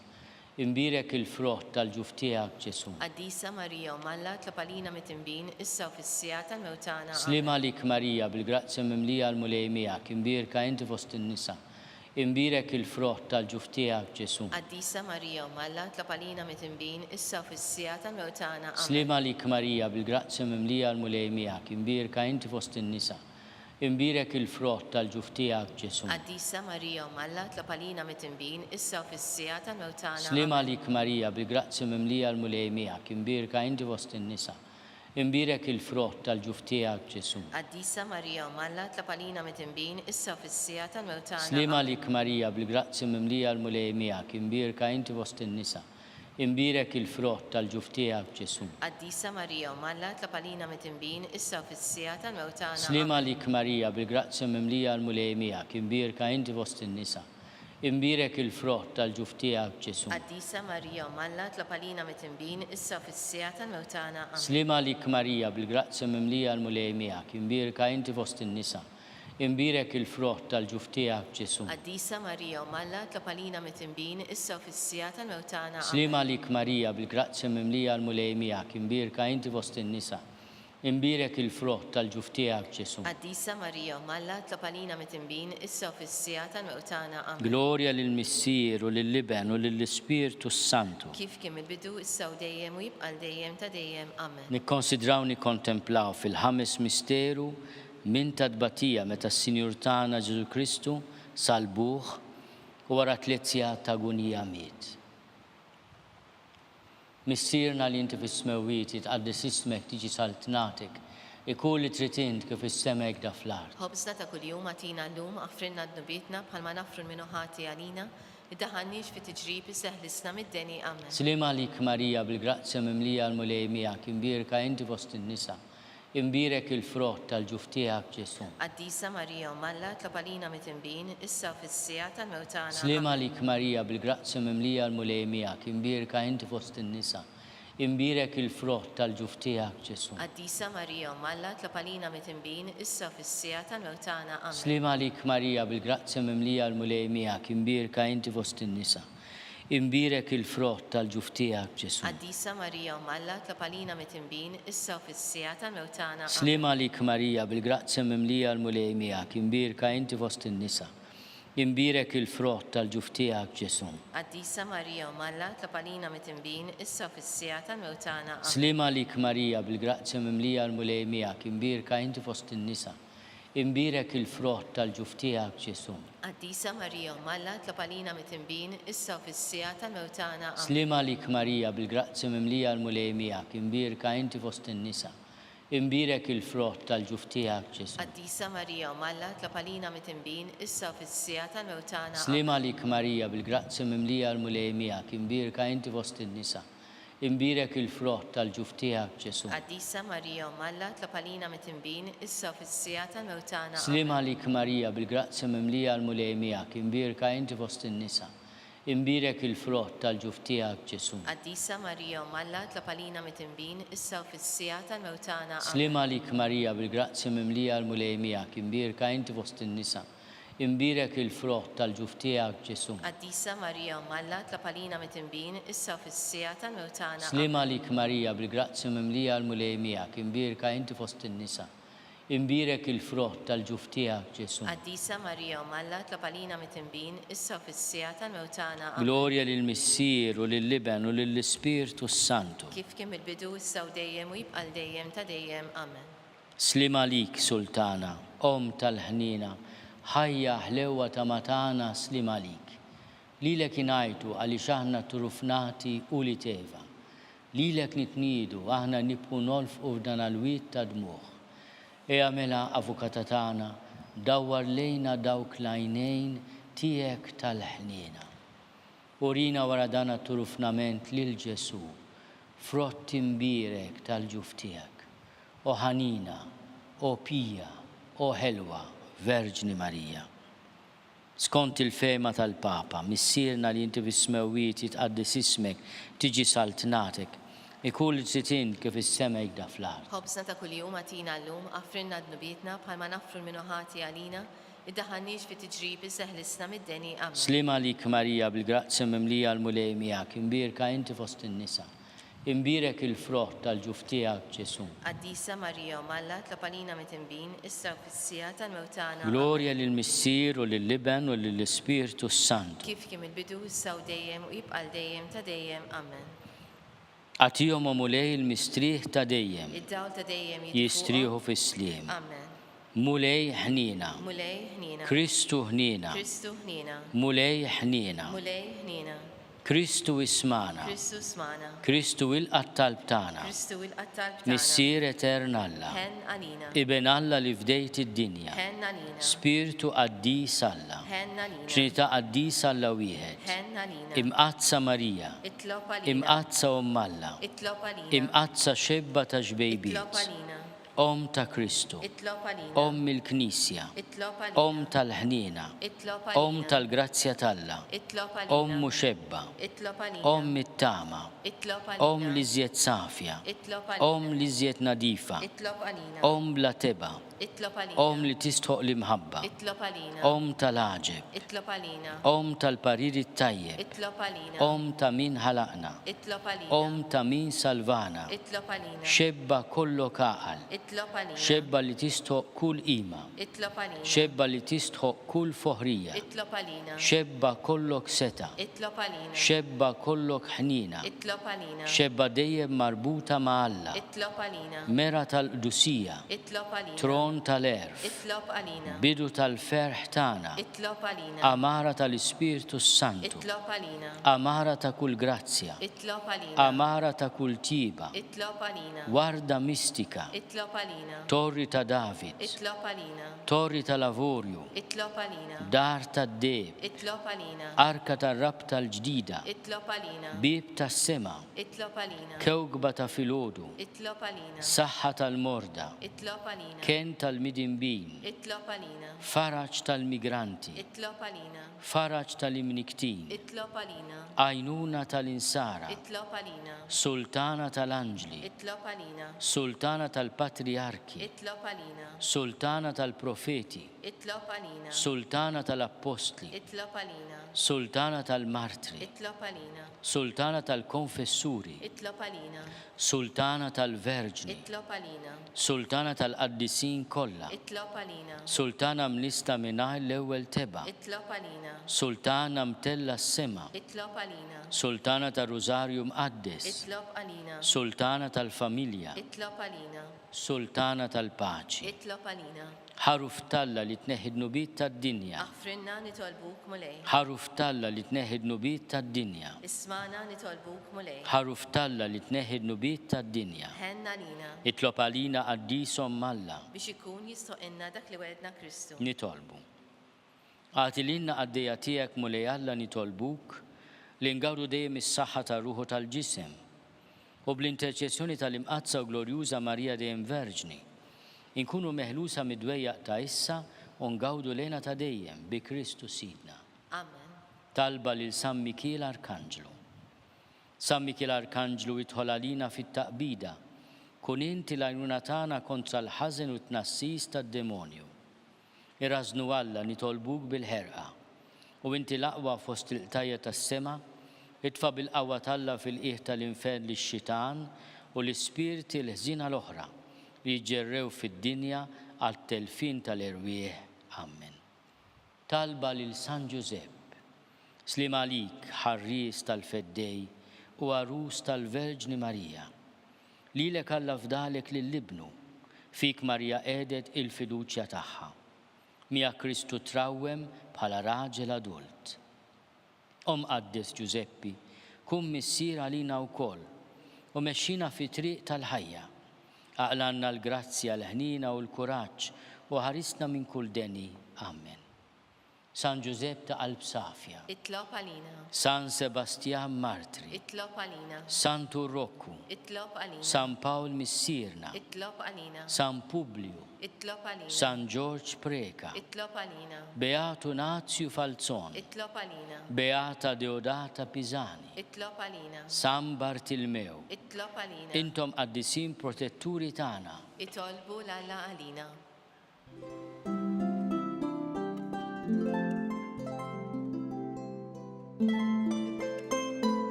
Imbirek il-frott tal-ġuf tiegħek Ġesu. Qaddisa Marija Malla, tlab għalina mit-tinbin, issa u fis-sija tal-mewtana. Slima għalik Marija bil-grazzi mimlija l-mulej miegħek, imbirka inti fost in-nisa. Imbirek il-frott tal-ġuf tiegħek Ġesu. Qaddisa Marija Malla, tlab għalina mit-tinbin, issa u fis-sija tal-mewtana. Amen. Slima għalik Marija bil-grazzi mimlija l-mulej miegħek, imbirka inti fost in-nisa. Imbirek il-frott tal-ġuf tiegħek Ġesu. Qaddisa Marija Malla, tlab għalina mit-tinbin, issa u fis-sija tal-mewtana. Slima għalik Marija bil-grazzi mimlija l-mulej miegħek, imbirka inti fost in-nisa. Imbirek il-frott tal-ġuf tiegħek Ġesu. Qaddisa Marija Malla, tlab għalina mit-tinbin, issa u fis-sija tal-mewtana. Slima għalik Marija bil-grazzi mimlija l-mulej miegħek, imbirka inti fost in-nisa. Imbirek il-frott tal-ġuf tiegħek Ġesu. Qaddisa Marija Malla, tlab għalina mit-tinbin, issa u fis-sija tal-mewtana. Slima għalik Marija bil-grazzi mimlija l-mulej miegħek, imbirka inti fost in-nisa. Imbirek il-frott tal-ġuf tiegħek Ġesu. Qaddisa Marija Malla, tlab għalina mit-tinbin, issa u fis-sija tal-mewtana. Amen. Slima għalik Marija bil-grazzi mimlija l-mulej miegħek, imbirka inti fost in-nisa. imbirek il-frott tal-ġuf tiegħek Ġesu. Qaddisa Marija u Malla tlob għalina mit-tinbin issa u fis-sija tal-mewtana. Slima lik Marija bil-grazzja mimlija l-mulej miegħek, imbirka inti fost in-nisa. Imbirek il-frott tal-ġuf tiegħek Ġesu. Qaddisa Marija u Malla tlob għalina mit-tinbin issa u fis-sija tal-mewtana. Amen. Glorja lill-Missier u lill-Liben u lill-Ispirtu Santu. Kif kien il-bidu issa u dejjem u jibqa' dejjem ta' dejjem. Amen. Nikkonsidraw nikkontemplaw fil-ħames misteru minn tadbatija meta s-Sinjur tagħna Ġesu Kristu salbuh u wara 3 sigħat ta' agonija miet. Missierna li inti fis-smewwiet jitqaddis ismek tiġi saltnatek, ikun li trid int kif is-semek da fl-art. Ħobżna ta' kuljum għatina llum aħfrilna d-nubietna bħalma nafru l-minu ħati għalina, iddaħħalniex fi tiġrib iseħħlisna mid-deni. Amen. Slima lik Marija bil-grazzja mimlija l-mulej miegħek, imbirka inti fost in-nisa. Imbirek il-frott tal-ġuf tiegħek Ġesu. Qaddisa Marija u Malla tlob għalina mit-tinbin issa u fis-sija tal-mewtana. Slima lik Marija bil-grazzja mimlija l-mulej miegħek, imbirka inti fost in-nisa. Imbirek il-frott tal-ġuf tiegħek Ġesu. Qaddisa Marija u Malla tlob għalina mit-tinbin issa u fis-sija tal-mewtana. Amen. Slima lik Marija bil-grazzja mimlija l-mulej miegħek, imbirka inti fost in-nisa. Imbirek il-frott tal-ġuf tiegħek Ġesu. Qaddisa Marija u Malla tlob għalina mit-tinbin issa u fis-sija tal-mewtana. Slima lik Marija bil-grazzja mimlija l-mulej miegħek, imbirka inti fost in-nisa. Imbirek il-frott tal-ġuf tiegħek Ġesu. Qaddisa Marija u Malla tlob għalina mit-tinbin issa u fis-sija tal-mewtana. Slima lik Marija bil-grazzja mimlija l-mulej miegħek, imbirka inti fost in-nisa. Imbirek il-frott tal-ġuf tiegħek Ġesu. Qaddisa Marija u Malla tlob għalina mit-tinbin issa u fis-sija tal-mewtana. Slima lik Marija bil-grazzja mimlija l-mulej miegħek, imbirka inti fost in-nisa. Imbirek il-frott tal-ġuf tiegħek Ġesu. Qaddisa Marija u Malla tlob għalina mit-tinbin issa u fis-sija tal-mewtana. Slima lik Marija bil-grazzja mimlija l-mulej miegħek, imbirka inti fost in-nisa. Imbirek il-frott tal-ġuf tiegħek Ġesu. Qaddisa Marija u Malla tlob għalina mit-tinbin issa u fis-sija tal-mewtana. Slima lik Marija bil-grazzja mimlija l-mulej miegħek, imbirka inti fost in-nisa. Imbirek il-frott tal-ġuf tiegħek Ġesu. Qaddisa Marija u Malla tlob għalina mit-tinbin issa u fis-sija tal-mewtana. Slima lik Marija bil-grazzja mimlija l-mulej miegħek, imbirka inti fost in-nisa. Imbirek il-frott tal-ġuf tiegħek Ġesu. Qaddisa Marija u Malla tlob għalina mit-tinbin issa u fis-sija tal-mewtana. Slima lik Marija bil-grazzja mimlija l-mulej miegħek, imbirka inti fost in-nisa. Imbirek il-frott tal-ġuf tiegħek Ġesu. Qaddisa Marija u Malla tlob għalina mit-tinbin issa u fis-sija tal-mewtana. Glorja lill-Missier u lill-Liben u lill-Ispirtu Santu. Kif kien il-bidu issa u dejjem u jibqa' dejjem ta' dejjem. Amen. Slima lik Sultana, Om tal-ħnina, ħajja ħlewa ta' matana slima lik. Lilek ingħajtu għaliex aħna turufnati u li teva. Lilek nitniedu aħna nibqu nolfqu f'dan il-wied ta' dmuħ. Mela avukata tagħna, dawwar lejna dawk l-għajnejn tiegħek tal-ħnina. Urina wara dan turufnament lil Ġesu, frott imbirek tal-ġuf tiegħek. O ħanina, o pija, o ħelwa, Verġni Marija. Skont il-fema tal-Papa, missierna li inti fis-smewwiet jitqaddis ismek tiġi saltnatek, ikun li trid kif is-semek da fl-art. Ħobżna ta' kuljum għatina llum aħfrilna d-nubietna bħalma nafru l-minu ħati għalina, iddaħħalniex fi tiġrib iseħħlisna mid-deni. Amen. Slima lik Marija bil-grazzja mimlija l-mulej miegħek, imbirka inti fost in-nisa. Imbirek il-frott tal-ġuf tiegħek Ġesu. Qaddisa Marija u Malla tlob għalina mit-tinbin issa u fis-sija tal-mewtana. Glorja lill-Missier u lill-Liben u lill-Ispirtu Santu. Kif kien il-bidu issa u dejjem u jibqa' dejjem ta' dejjem. Amen. Għatihom mulej il-mistrieħ ta' dejjem, Id-dawl ta' dejjem jistrieħu fis-sliem. Amen. Mulej ħnina, Mulej ħnina. Kristu ħnina, Kristu ħnina. mulej ħnina, Mulej ħnina. Kristu ismana, Kristu smana. Kristu il-qattal b'tana, Kristu il-qattal b'tana. Missier etern Alla, Ħen għalina. Iben Alla li fdejt id-dinja, Ħen għalina. Spiritu qaddis Alla, Ħen għalina. Trinità qaddis Alla wieħed, Ħen għalina. imqazza Marija, Itlob għalina. imqazza Umm Alla, Itlob għalina. imqazza xebba ta' Itlob ġbejbiet, għalina. Om ta' Kristu, Itlob għalina. Om il-Knisja, Itlob għalina. Om tal-ħnina, Itlob għalina. Om tal-Grazzja talla, Itlob għalina. Om muxebba, Itlob għalina. Om it-tama, Itlob għalina. Om li żjed safja, Itlob għalina. Om li żjed nadifa, Itlob għalina. Om bla teba, Itlob għalina. Om li tistħoq l-imħabba, Itlob għalina. Om tal-aġeb, Itlob għalina. Om tal-pariri tajjeb, Itlob għalina. Om ta' min ħalaqna, Itlob għalina. Om ta' min salvana, Itlob għalina. xebba kollu kaqal, Itlob għalina. xebba li tistħoq kull ima, Itlob għalina. xebba li tistħoq kull foħrija, Itlob għalina. xebba kollok seta, Itlob għalina. xebba kollok ħnina, Itlob għalina. xebba dejjem marbuta ma' Alla, Itlob għalina. mera tal-qdusija, Itlob għalina. tron tal-erf, Itlob għalina. bidu tal-ferħ tana, Itlob għalina. amara tal-Ispirtu Santu, Itlob għalina. amara ta' kull grazzja, Itlob għalina. amara ta' kull tiba, Itlob għalina. warda mistika, Itlob għalina. torri ta' David, Itlob għalina. torri ta' lavorju, Itlob għalina. dar ta' deb, Itlob għalina. arka ta' rab tal-ġdida, Itlob għalina. bib ta' sema, Itlob għalina. kewgba ta' filodu, Itlob għalina. saħħa tal-morda, Itlob għalina. ken tal-midinbin, Itlob għalina. faraġ tal-migranti, Itlob għalina. faraġ tal-imniktin, Itlob għalina. għajnuna tal-insara, Itlob għalina. sultana tal-anġli, Itlob għalina. sultana tal-patriarki, Itlob għalina. sultana tal-profeti, Itlob għalina. sultana tal-apostli, Itlob għalina. sultana tal-martri, Itlob għalina. sultana tal-konfessuri, Itlob għalina. sultana tal-verġni, Itlob għalina. sultana tal-qaddisin kollha, Itlob għalina. sultana mlista mingħajr l-ewwel teba, Itlob għalina. sultana mtella s-sema, Itlob għalina. sultana tal-Rużarju mqaddes, Itlob għalina. sultana tal-familja, Itlob għalina. sultana tal-paċi. Itlob għalina. ħaruf talla li tneħħid nubit tad-dinja, Aħfrinna nitolbuk mulej. ħaruf talla li tneħħid nubit tad-dinja, Ismana nitolbuk mulej. ħaruf talla li tneħħid nubit tad-dinja. Ħenna lina Itlob għalina qaddisom Alla, biex ikun jistoqinna dak li wedna Kristu. nitolbu. Għatilina għaddejja tiegħek mulej Alla nitolbuk li ngawru dejjem is-saħħa tar-ruħu tal-ġisem u bl-interċezzjoni tal-imqazza u glorjuża Marija dejjem Verġni inkunu meħlusa mid-dwejjaq ta' issa u ngawdu lejna ta' dejjem bi Kristu Sidna. Amen. Talba lil San Mikiel Arkanġlu. San Mikiel Arkanġlu idħol għalina fit-taqbida, kun inti l-għajnuna tagħna kontra l-ħażen u t-tnassis tad-demonju. Irrażnu Alla nitolbuk bil-ħerqa u inti l-aqwa fost il-qtajja tas-sema, itfa' bil-qawwa talla fil-qiegħ tal-infern lix-xitan u l-ispirti l-ħżina l-oħra li jġerrew fid-dinja għat-telfin tal-erwieħ. Amen. Talba lil San Giuseppe, slim għalik ħarries tal-feddej u għarus tal-Verġni Marija. Lilek Alla fdalek lill-ibnu, fik Marija edet il-fiduċja tagħha. Mija Kristu trawwem bħala raġel adult. Qaddes Giuseppi, kun missier għalina wkoll u mexxina fi triq tal-ħajja. Aqlanna l-grazzja, l-ħnina u l-kuraġġ u ħarisna minn kull deni. Amen. San Giuseppe ta' qalb safja, Itlob għalina. San Sebastian Martri, Itlob għalina. San Turrokku, Itlob għalina. San Paul Missirna, Itlob għalina. San Publiu, Itlob għalina. San George Preka, Itlob għalina. Beatu Nazio Falzon, Itlob għalina. Beata Deodata Pisani, Itlob għalina. San Bartilmeo. Itlob għalina. Intom qaddisin protetturi tagħna. Itolbu l-Alla għalina.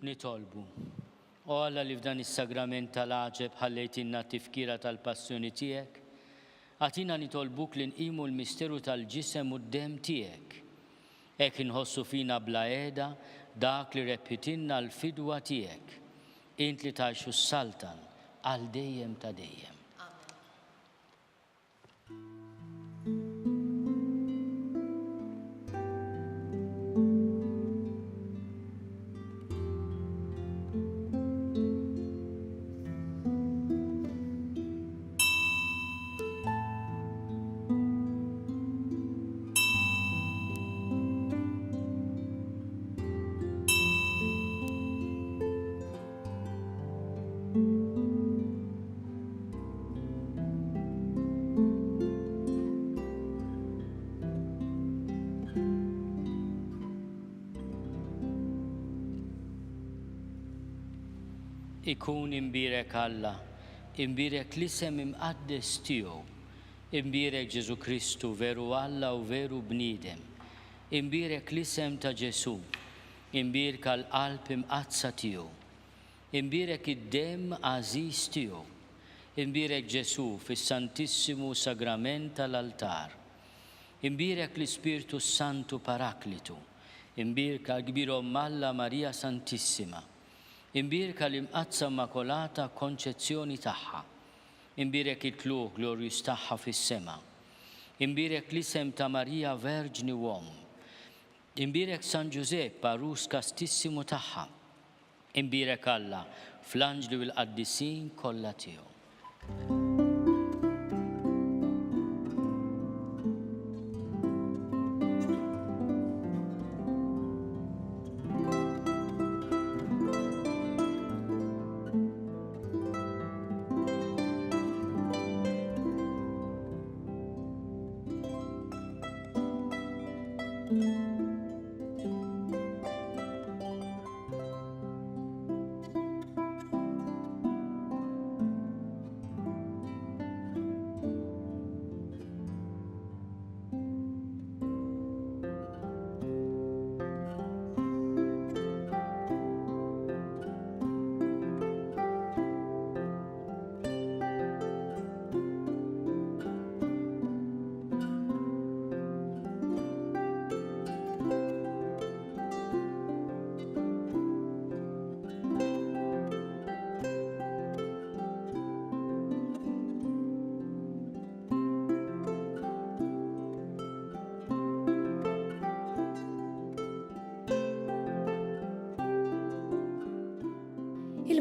Nitolbu. O Alla li f'dan is-sagrament tal-aġeb ħallejtinna t-tifkira tal-passjoni tiegħek, għatina nitolbuk li nqimu l-misteru tal-ġisem u d-dem tiegħek. Hekk inħossu fina bla qiegħda dak li reppitinna l-fidwa tiegħek. Int li tgħixu s-saltan għal dejjem ta' dejjem. ikun imbirek Alla, imbirek l-isem imqaddes tiegħu, imbirek Ġesu Kristu veru Alla u veru bniedem, imbirek l-isem ta' Ġesu, imbirek l-qalb imqazza tiegħu, imbirek id-dem għażiż tiegħu, imbirek Ġesu fis-Santissimu Sagrament tal-altar, imbirek l-Ispirtu Santu Paraklitu, imbirek l-Kbir Alla Marija Santissima, imbirek l-imqazza Immakolata Konċezzjoni tagħha, imbirek it-tluq glorjus tagħha fis-sema, imbirek l-isem ta' Marija Verġni Uomm, imbirek San Giuseppe Parus Kastissimu tagħha, imbirek Alla fl-anġli u l-qaddisin kollha tiegħu.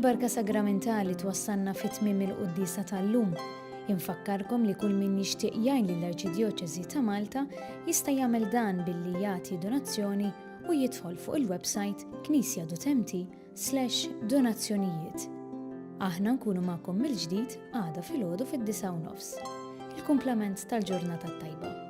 Il-barka sagramentali twassalna fit-tmiem il-Quddisa tal-lum. Infakkarkom li kull min jixtieq jgħin lill-Arċidjoċeżi ta' Malta jista' jagħmel dan billi jagħti donazzjoni u jidħol fuq il-website knisja.mti/donazzjonijiet. Aħna nkunu magħkom mill-ġdid għada filgħodu fid-9:09. Il-kumplament tal-ġurnata tajba.